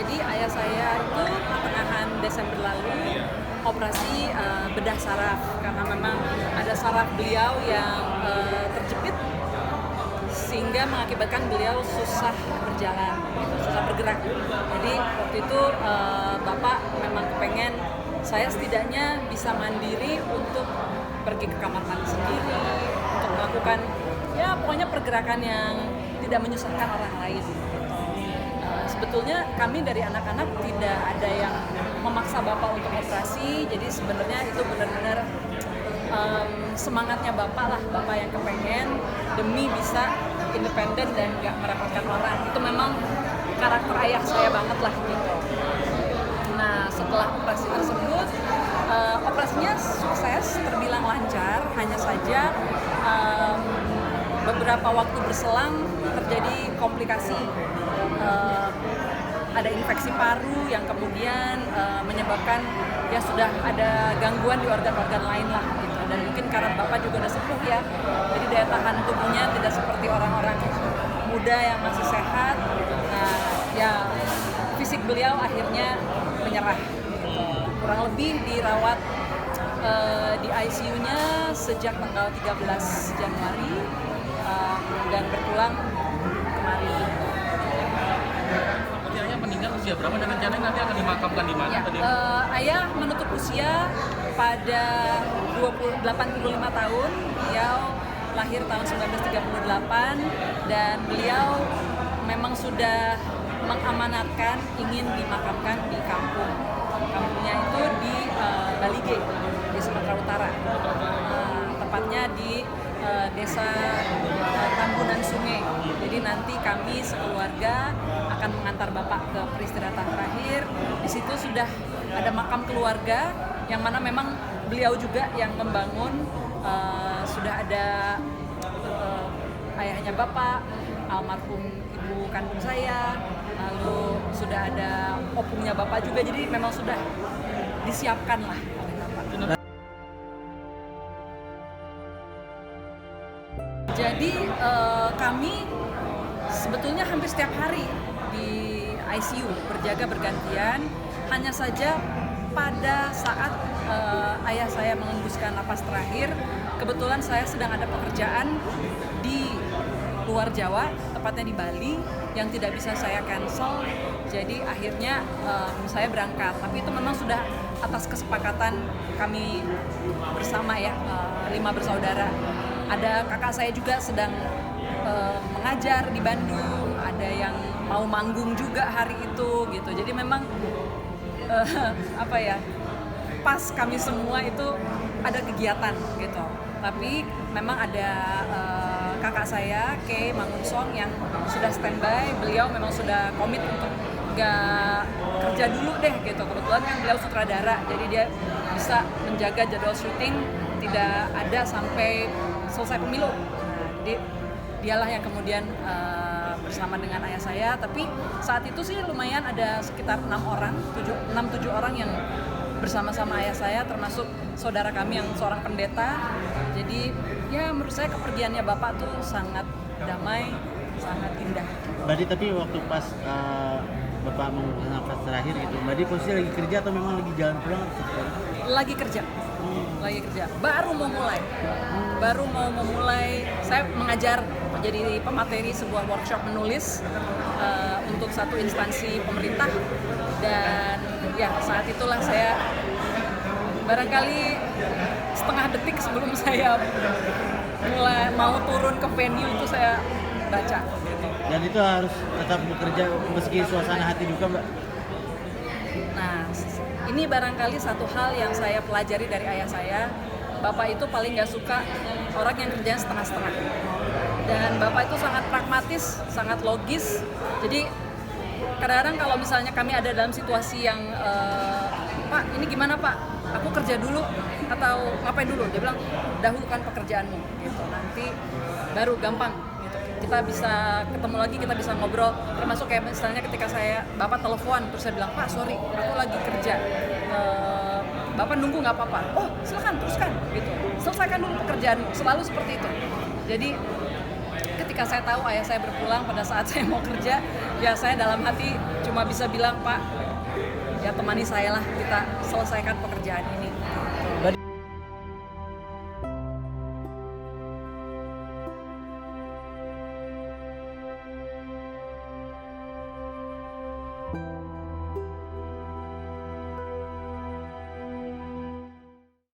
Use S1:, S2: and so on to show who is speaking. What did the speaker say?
S1: Jadi ayah saya itu pertengahan Desember lalu operasi bedah saraf karena memang ada saraf beliau yang terjepit sehingga mengakibatkan beliau susah berjalan, gitu, susah bergerak. Jadi waktu itu Bapak memang kepengen saya setidaknya bisa mandiri untuk pergi ke kamar mandi sendiri, untuk melakukan ya pokoknya pergerakan yang tidak menyusahkan orang lain. Sebetulnya kami dari anak-anak tidak ada yang memaksa Bapak untuk operasi, jadi sebenarnya itu benar-benar semangatnya Bapak lah, Bapak yang kepengen demi bisa independen dan gak merepotkan orang. Itu memang karakter ayah saya banget lah gitu. Nah setelah operasi tersebut, operasinya sukses, terbilang lancar, hanya saja beberapa waktu berselang terjadi komplikasi. Ada infeksi paru yang kemudian menyebabkan ya sudah ada gangguan di organ-organ lain lah gitu. Dan mungkin karena Bapak juga udah sepuh ya, jadi daya tahan tubuhnya tidak seperti orang-orang muda yang masih sehat. Nah ya fisik beliau akhirnya menyerah gitu. Kurang lebih dirawat di ICU-nya sejak tanggal 13 Januari dan berpulang kemarin.
S2: Ayah meninggal usia berapa dan rencananya nanti akan dimakamkan di mana?
S1: Ya, ayah menutup usia pada 85 tahun. Beliau lahir tahun 1938 dan beliau memang sudah mengamanatkan ingin dimakamkan di kampung. Kampungnya itu di Balige, di Sumatera Utara. Tepatnya di desa Tambunan Sungai. Jadi nanti kami sekeluarga akan mengantar Bapak ke peristirahatan terakhir. Di situ sudah ada makam keluarga yang mana memang beliau juga yang membangun. Sudah ada ayahnya Bapak, almarhum ibu kandung saya, lalu sudah ada opungnya Bapak juga. Jadi memang sudah disiapkan lah oleh Bapak. Jadi kami sebetulnya hampir setiap hari di ICU berjaga bergantian. Hanya saja pada saat ayah saya mengembuskan napas terakhir, kebetulan saya sedang ada pekerjaan di luar Jawa, tepatnya di Bali, yang tidak bisa saya cancel. Jadi akhirnya saya berangkat. Tapi itu memang sudah atas kesepakatan kami bersama ya, 5 bersaudara. Ada kakak saya juga sedang mengajar di Bandung, ada yang mau manggung juga hari itu gitu. Jadi memang apa ya, pas kami semua itu ada kegiatan gitu. Tapi memang ada kakak saya, Kay Mangunsong, yang sudah standby. Beliau memang sudah komit untuk gak kerja dulu deh gitu. Kebetulan kan beliau sutradara, jadi dia bisa menjaga jadwal syuting tidak ada sampai selesai pemilu. Nah, jadi dialah yang kemudian bersama dengan ayah saya. Tapi saat itu sih lumayan ada sekitar 6-7 orang yang bersama-sama ayah saya, termasuk saudara kami yang seorang pendeta. Jadi ya menurut saya kepergiannya Bapak tuh sangat damai, sangat indah.
S3: Berarti tapi waktu pas Bapak mengembuskan nafas terakhir gitu, berarti posisi lagi kerja atau memang lagi jalan pulang?
S1: Lagi kerja. Lagi kerja. Baru mau memulai. Saya mengajar menjadi pemateri sebuah workshop menulis untuk satu instansi pemerintah, dan ya saat itulah saya barangkali setengah detik sebelum saya mulai mau turun ke venue itu saya baca gitu.
S3: Dan itu harus tetap bekerja meski suasana hati duka, Mbak?
S1: Nah, ini barangkali satu hal yang saya pelajari dari ayah saya. Bapak itu paling gak suka orang yang kerjanya setengah-setengah. Dan Bapak itu sangat pragmatis, sangat logis. Jadi kadang-kadang kalau misalnya kami ada dalam situasi yang Pak, ini gimana Pak? Aku kerja dulu atau ngapain dulu? Dia bilang, dahulukan pekerjaanmu gitu. Nanti baru gampang gitu. Kita bisa ketemu lagi, kita bisa ngobrol. Termasuk kayak misalnya ketika Bapak telepon, terus saya bilang, Pak sorry, aku lagi kerja. Bapak nunggu nggak apa-apa? Oh silakan teruskan gitu. Selesaikan dulu pekerjaan, selalu seperti itu. Jadi ketika saya tahu ayah saya berpulang pada saat saya mau kerja, ya saya dalam hati cuma bisa bilang, Pak, ya temani saya lah, kita selesaikan pekerjaan ini.